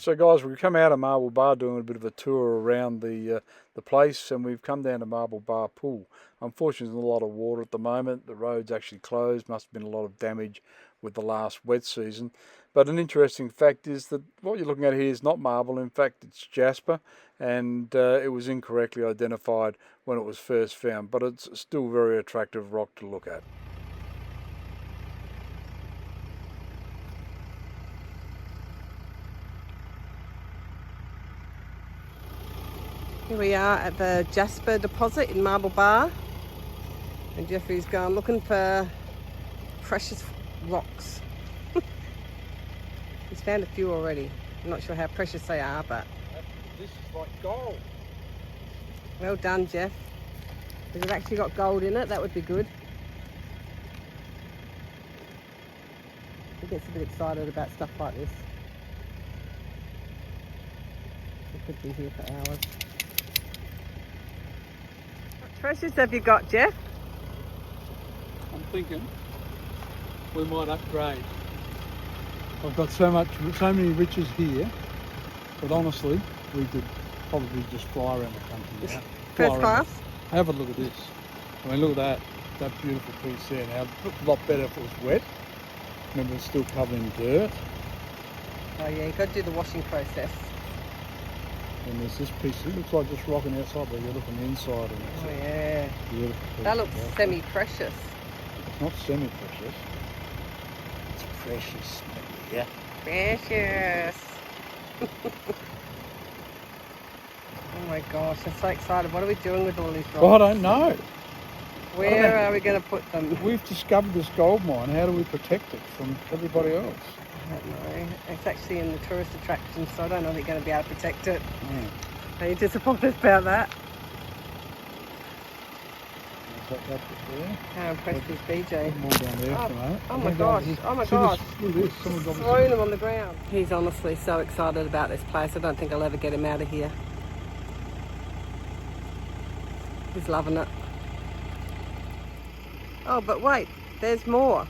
So guys, we've come out of Marble Bar doing a bit of a tour around the place, and we've come down to Marble Bar Pool. Unfortunately, there's a lot of water at the moment. The road's actually closed. Must have been a lot of damage with the last wet season. But an interesting fact is that what you're looking at here is not marble. In fact, it's jasper, and it was incorrectly identified when it was first found. But it's still a very attractive rock to look at. Here we are at the Jasper deposit in Marble Bar, and Jeffrey's gone looking for precious rocks. He's found a few already. I'm not sure how precious they are, but This is like gold. well done, Jeff. Has it actually got gold in it? That would be good. He gets a bit excited about stuff like this. We could be here for hours. What treasures have you got, Jeff? I'm thinking we might upgrade. I've got so many riches here, but honestly, we could probably just fly around the country now. First class? Have a look at this. I mean, look at that beautiful piece there. Now, it'd look a lot better if it was wet. Remember, it's still covered in dirt. Oh yeah, you've got to do the washing process. And there's this piece. It looks like just rocking outside, but you look on the inside, and it's Oh yeah. a beautiful piece. That looks semi-precious. It's not semi-precious. It's precious, yeah. Precious. Oh my gosh, I'm so excited. What are we doing with all these rocks? Well, I don't know. Where are we going to put them? We've discovered this gold mine. How do we protect it from everybody else? I don't know. It's actually in the tourist attraction, so I don't know if you're going to be able to protect it. Are you disappointed about that? How impressed is BJ? More down there for a moment. Oh my gosh, oh my gosh. Look at this. Someone's Throwing obviously... them on the ground. He's honestly so excited about this place. I don't think I'll ever get him out of here. He's loving it. Oh, but wait, there's more.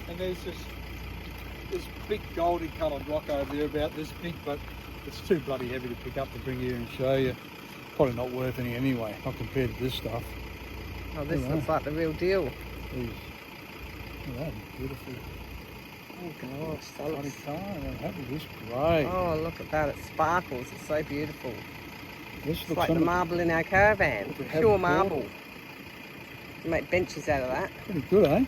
And there's this big goldy coloured rock over there, about this big, but it's too bloody heavy to pick up to bring here and show you. Probably not worth any anyway, not compared to this stuff. Oh, this looks like the real deal. Look at that, beautiful. Oh gosh, that Bloody looks... colour. That is great. Oh, look at that, it sparkles, it's so beautiful. This It's looks like the marble in our caravan, We have pure before. marble. You make benches out of that. pretty good, eh?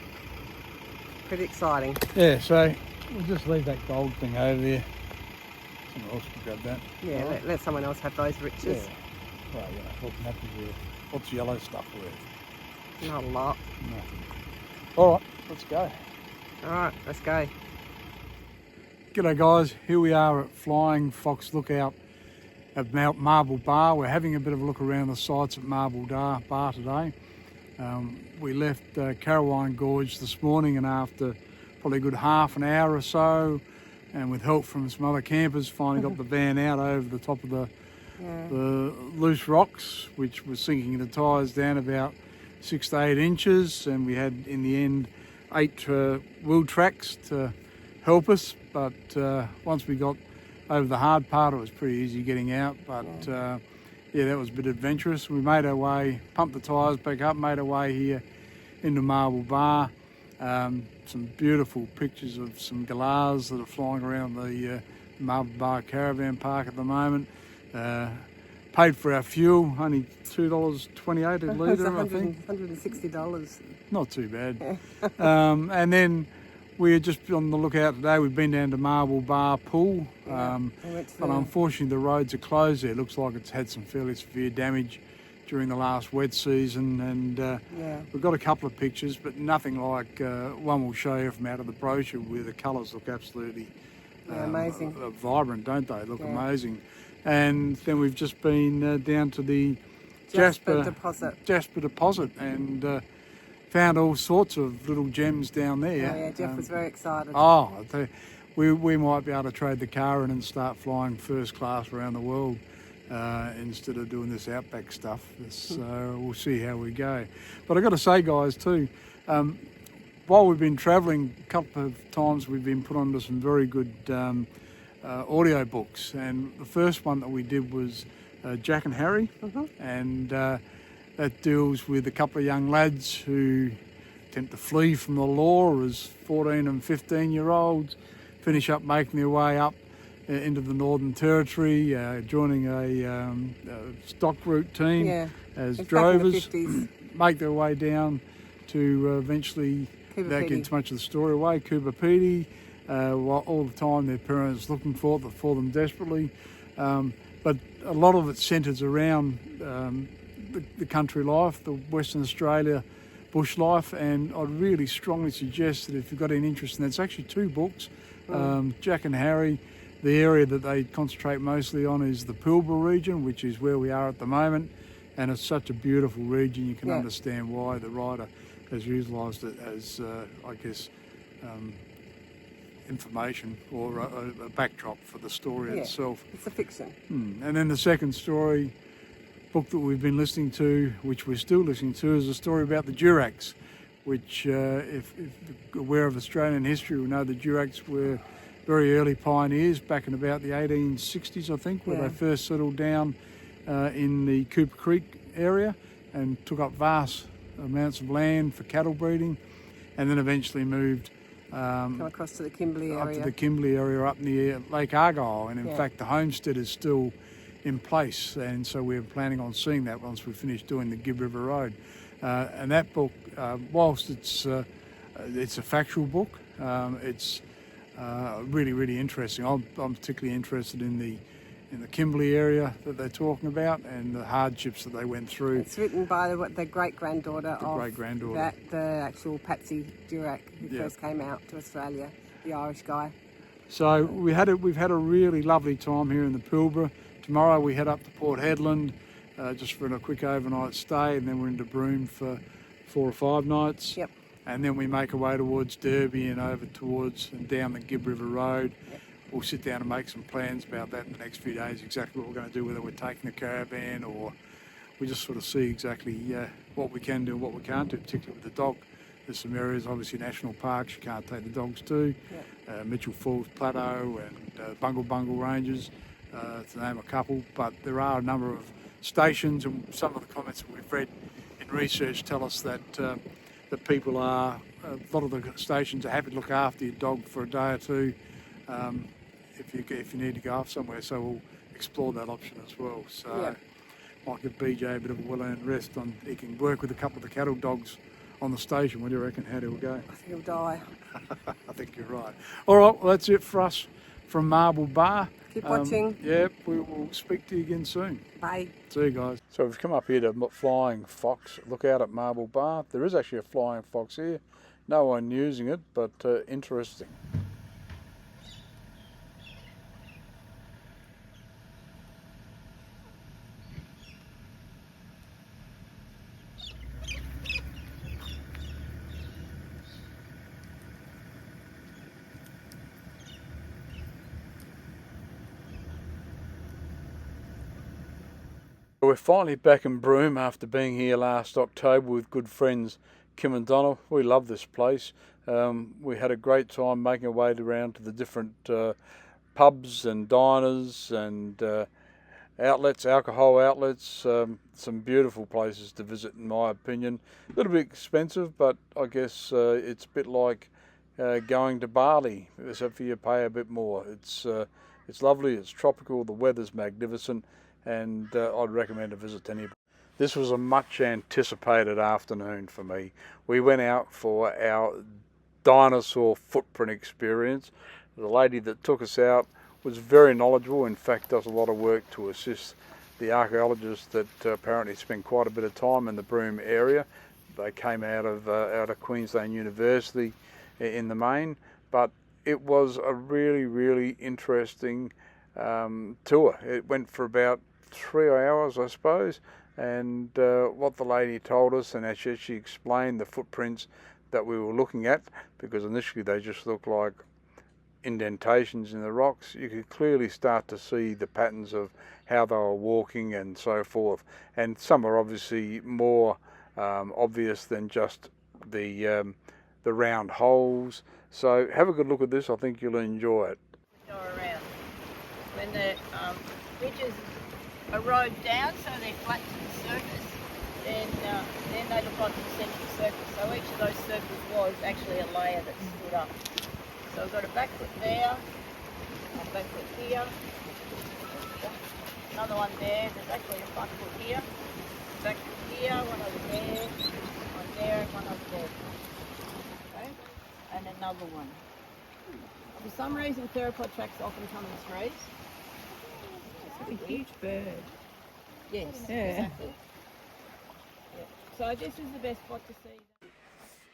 Pretty exciting. Yeah, so we'll just leave that gold thing over there. Someone else can grab that. Yeah, Right. let someone else have those riches. Yeah. Well, you know, what happens with what's yellow stuff worth? Not a lot. Nothing. All right, let's go. All right, let's go. G'day guys, here we are at Flying Fox Lookout at Marble Bar. We're having a bit of a look around the sites at Marble Bar today. We left Carrawine Gorge this morning, and after probably a good half an hour or so, and with help from some other campers, finally got the van out over the top of the loose rocks, which was sinking the tyres down about 6 to 8 inches, and we had in the end 8 wheel tracks to help us. But once we got over the hard part, it was pretty easy getting out. But yeah, that was a bit adventurous. We made our way, pumped the tyres back up, made our way here into Marble Bar. Some beautiful pictures of some galahs that are flying around the Marble Bar caravan park at the moment. Paid for our fuel, only $2.28 a litre, I think. $160. Not too bad. And then we're just on the lookout today. We've been down to Marble Bar Pool, but unfortunately the roads are closed there. It looks like it's had some fairly severe damage during the last wet season, and we've got a couple of pictures, but nothing like one we'll show you from out of the brochure, where the colours look absolutely amazing, vibrant, don't they? Look amazing. And then we've just been down to the Jasper deposit, and found all sorts of little gems down there. Oh yeah, Jeff was very excited. Oh, I tell you, we might be able to trade the car in and start flying first class around the world instead of doing this outback stuff. So we'll see how we go. But I've got to say, guys, too, while we've been travelling, a couple of times we've been put onto some very good audio books, and the first one that we did was Jack and Harry, and that deals with a couple of young lads who attempt to flee from the law as 14 and 15-year-olds, finish up making their way up into the Northern Territory, joining a stock route team as drovers, make their way down to eventually, without getting too much of the story away, Cooper Pedy, while all the time their parents looking for them desperately. But a lot of it centres around the country life, the Western Australia bush life, and I'd really strongly suggest that if you've got any interest in that, it's actually 2 books. Jack and Harry, the area that they concentrate mostly on is the Pilbara region, which is where we are at the moment, and it's such a beautiful region. You can understand why the writer has utilised it as, I guess, information or a backdrop for the story itself. It's a fiction. And then the second story book that we've been listening to, which we're still listening to, is a story about the Duracs, which if aware of Australian history, we know the Duracs were very early pioneers back in about the 1860s, I think, where they first settled down in the Cooper Creek area and took up vast amounts of land for cattle breeding, and then eventually moved across to the Kimberley area. Up to the Kimberley area up near Lake Argyle, and in fact the homestead is still in place, and so we're planning on seeing that once we finish doing the Gibb River Road. And that book, whilst it's a factual book, it's really, really interesting. I'm particularly interested in the Kimberley area that they're talking about and the hardships that they went through. It's written by the great-granddaughter of the actual Patsy Durack who first came out to Australia, the Irish guy. So we've had a really lovely time here in the Pilbara. Tomorrow we head up to Port Hedland just for a quick overnight stay, and then we're into Broome for 4 or 5 nights. Yep. And then we make our way towards Derby and over towards and down the Gibb River Road. Yep. We'll sit down and make some plans about that in the next few days, exactly what we're going to do, whether we're taking the caravan or we just sort of see exactly what we can do and what we can't do, particularly with the dog. There's some areas, obviously national parks, you can't take the dogs to, Mitchell Falls Plateau and Bungle Bungle Ranges, to name a couple, but there are a number of stations, and some of the comments that we've read in research tell us that that people are, a lot of the stations are happy to look after your dog for a day or two if you need to go off somewhere, so we'll explore that option as well. So might give BJ a bit of a well-earned rest he can work with a couple of the cattle dogs on the station. What do you reckon? How do we go? I think he'll die. I think you're right. All right, well, that's it for us from Marble Bar. Keep watching. We will speak to you again soon. Bye. See you guys. So we've come up here to Flying Fox. Look out at Marble Bar. There is actually a flying fox here. No one using it, but interesting. We're finally back in Broome after being here last October with good friends Kim and Donald. We love this place. We had a great time making our way around to the different pubs and diners and outlets, alcohol outlets. Some beautiful places to visit in my opinion. A little bit expensive, but I guess it's a bit like going to Bali, except for you pay a bit more. It's lovely, it's tropical, the weather's magnificent, and I'd recommend a visit to anybody. This was a much anticipated afternoon for me. We went out for our dinosaur footprint experience. The lady that took us out was very knowledgeable, in fact does a lot of work to assist the archaeologists that apparently spend quite a bit of time in the Broome area. They came out of Queensland University in the main, but it was a really, really interesting tour. It went for about 3 hours, I suppose, and what the lady told us, and as she explained the footprints that we were looking at, because initially they just looked like indentations in the rocks, you could clearly start to see the patterns of how they were walking and so forth, and some are obviously more obvious than just the the round holes. So have a good look at this. I think you'll enjoy it. Go around. When the ridges erode down so they're flat to the surface, then they look like the central surface. So each of those circles was actually a layer that stood up. So we've got a back foot there, a back foot here, another one there. There's actually a front foot here, back foot here, one over there, one there, and one over there. Okay, and another one. For some reason, theropod tracks often come in threes. It's a huge bird. Yes, exactly. Yeah. So this is the best spot to see.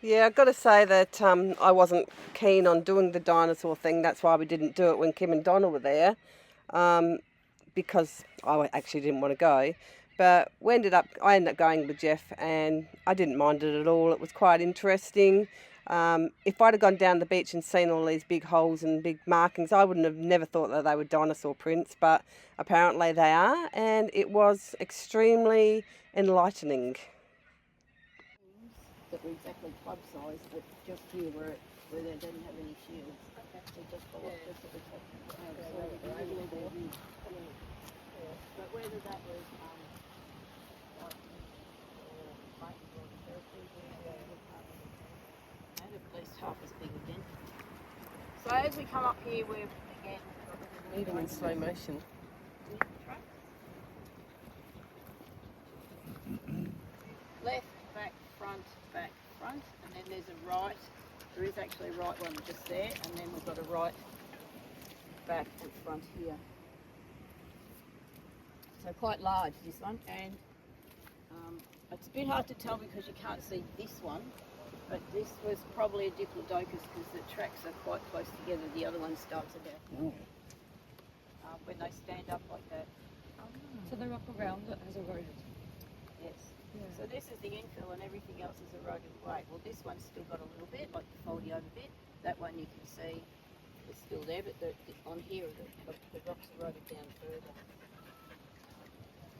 Yeah, I've got to say that I wasn't keen on doing the dinosaur thing. That's why we didn't do it when Kim and Donna were there, because I actually didn't want to go. But I ended up going with Jeff, and I didn't mind it at all. It was quite interesting. If I'd have gone down the beach and seen all these big holes and big markings, I wouldn't have never thought that they were dinosaur prints, but apparently they are, and it was extremely enlightening. That were exactly club size, but just here where they didn't have any shields. They just fall off just at the top. But whether that was and at least half as big again. So as we come up here, we've again Moving in slow motion. left, back, front, and then there's a right. There is actually a right one just there, and then we've got a right, back, and front here. So quite large, this one, and it's a bit hard to tell because you can't see this one, but this was probably a diplodocus because the tracks are quite close together. The other one starts about here. When they stand up like that. So the rock around it has eroded. Yes. Yeah. So this is the infill and everything else is eroded away. Well, this one's still got a little bit, like the foldy over bit. That one you can see is still there, but on here the rock's eroded down further.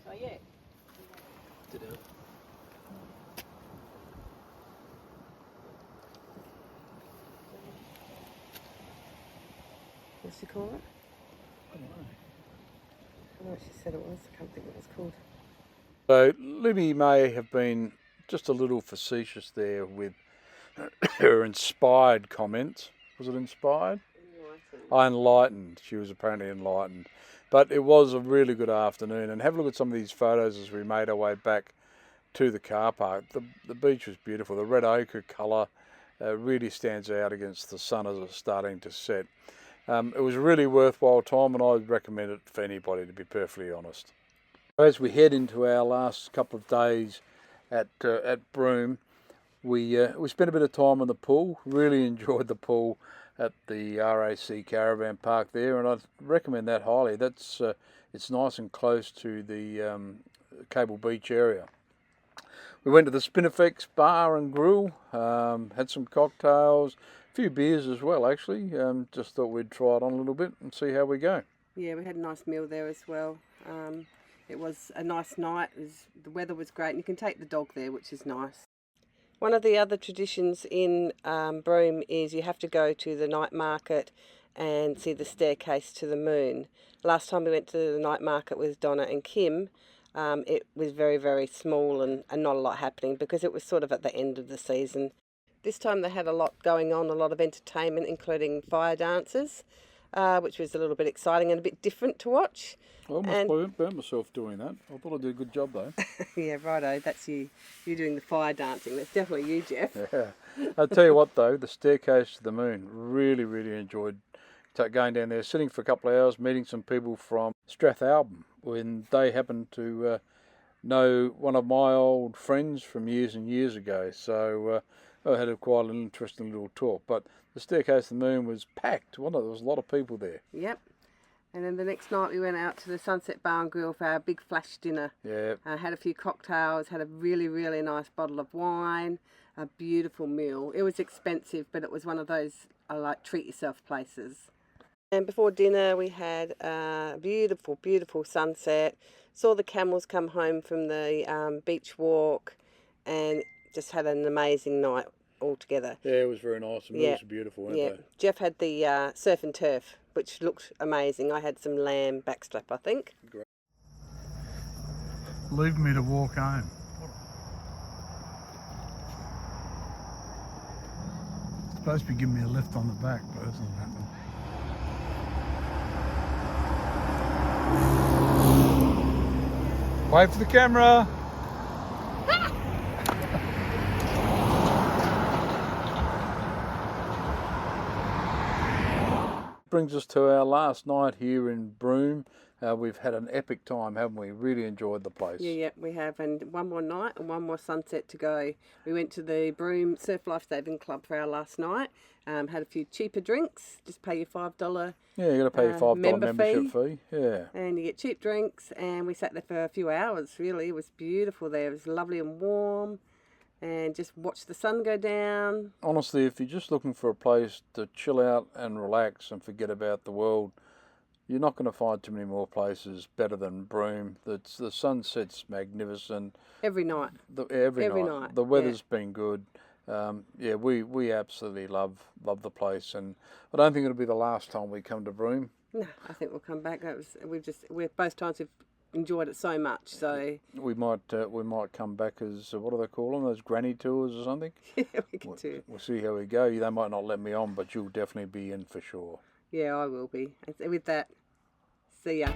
So yeah. What's she call it? I don't know what she said it was. I can't think what it was called. So Libby may have been just a little facetious there with her inspired comments. Was it inspired? Enlightened. She was apparently enlightened. But it was a really good afternoon. And have a look at some of these photos as we made our way back to the car park. The beach was beautiful. The red ochre colour really stands out against the sun as it's starting to set. It was a really worthwhile time, and I would recommend it for anybody, to be perfectly honest. As we head into our last couple of days at Broome, we spent a bit of time in the pool. Really enjoyed the pool at the RAC Caravan Park there, and I'd recommend that highly. It's nice and close to the Cable Beach area. We went to the Spinifex Bar and Grill, had some cocktails, a few beers as well actually. Just thought we'd try it on a little bit and see how we go. Yeah, we had a nice meal there as well. It was a nice night. The weather was great, and you can take the dog there, which is nice. One of the other traditions in Broome is you have to go to the night market and see the staircase to the moon. Last time we went to the night market with Donna and Kim, it was very, very small and not a lot happening because it was sort of at the end of the season. This time they had a lot going on, a lot of entertainment, including fire dances, which was a little bit exciting and a bit different to watch. I almost burnt myself doing that. I thought I did a good job though. Yeah, righto, that's you. You're doing the fire dancing. That's definitely you, Jeff. Yeah. I'll tell you what though, the staircase to the moon, really, really enjoyed going down there, sitting for a couple of hours, meeting some people from Strathalbyn, when they happened to know one of my old friends from years and years ago. So I had quite an interesting little talk. But the staircase to the moon was packed, wasn't it? There was a lot of people there. Yep. And then the next night we went out to the Sunset Bar and Grill for our big flash dinner. Yeah. Had a few cocktails, had a really, really nice bottle of wine, a beautiful meal. It was expensive, but it was one of those like treat yourself places. And before dinner we had a beautiful, beautiful sunset. Saw the camels come home from the beach walk and just had an amazing night. all together. Yeah, it was very nice. The meals were beautiful, weren't they? Jeff had the surf and turf, which looked amazing. I had some lamb backstrap, I think. Great. Leave me to walk home. It's supposed to be giving me a lift on the back, but that's not happening. Wait for the camera. Brings us to our last night here in Broome. We've had an epic time, haven't we? Really enjoyed the place. Yeah, we have, and one more night and one more sunset to go. We went to the Broome Surf Lifesaving Club for our last night. Had a few cheaper drinks. Just pay your $5. Yeah, you got to pay your $5 membership fee. Yeah. And you get cheap drinks, and we sat there for a few hours. Really, it was beautiful there. It was lovely and warm, and just watched the sun go down. Honestly, if you're just looking for a place to chill out and relax and forget about the world, you're not going to find too many more places better than Broome. The sunset's magnificent. Every night. Every night. The weather's been good. We absolutely love the place, and I don't think it'll be the last time we come to Broome. No, I think we'll come back. We've both times we've enjoyed it so much. So we might come back as what do they call them? Those granny tours or something? Yeah, we can do. We'll see how we go. They might not let me on, but you'll definitely be in for sure. Yeah, I will be. And with that, see ya.